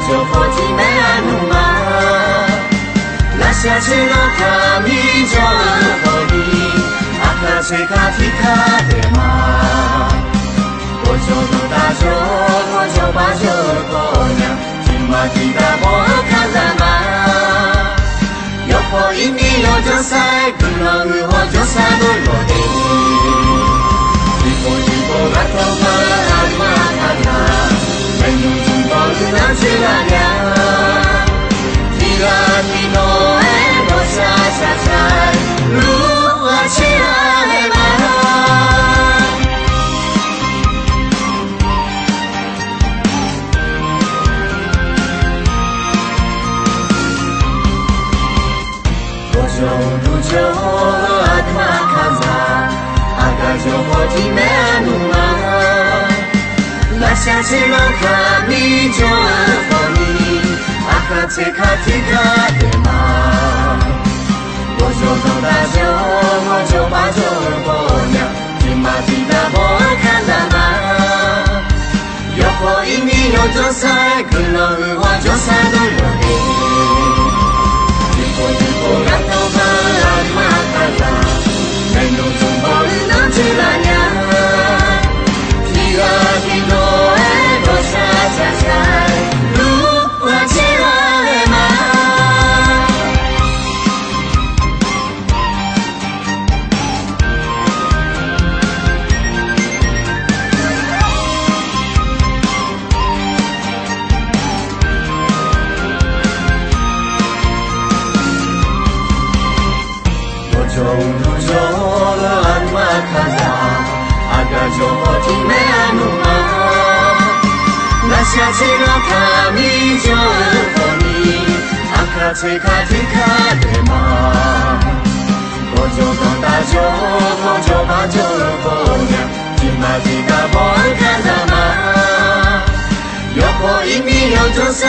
就佛提梅安努玛，那下去了卡米就佛尼，阿卡吹卡提卡德玛，我就都大就我就把就婆娘，金马提达波卡达玛，有佛印尼有就塞，古老日我就塞不落地，一波一波拉头发阿玛卡达。能去哪呀？提拉提诺埃罗沙沙沙，路啊去哪里嘛？我就路就阿塔卡扎，阿嘎就我提梅阿努玛。那下起了卡米就佛尼，阿卡切卡提卡德玛，我就都大就我就把就婆娘，金马提达波看达玛，有佛印尼有就塞，可能日我就塞都落地，一波一波拉头发阿玛卡达，没有中国日能去哪呀？提拉提诺。中路就了安玛卡扎，阿嘎就我提梅安努玛，那下起了卡米就佛尼，阿卡吹卡提卡德玛，我就东大就我就把就婆娘，金马提达波看达玛，有佛印尼有就塞。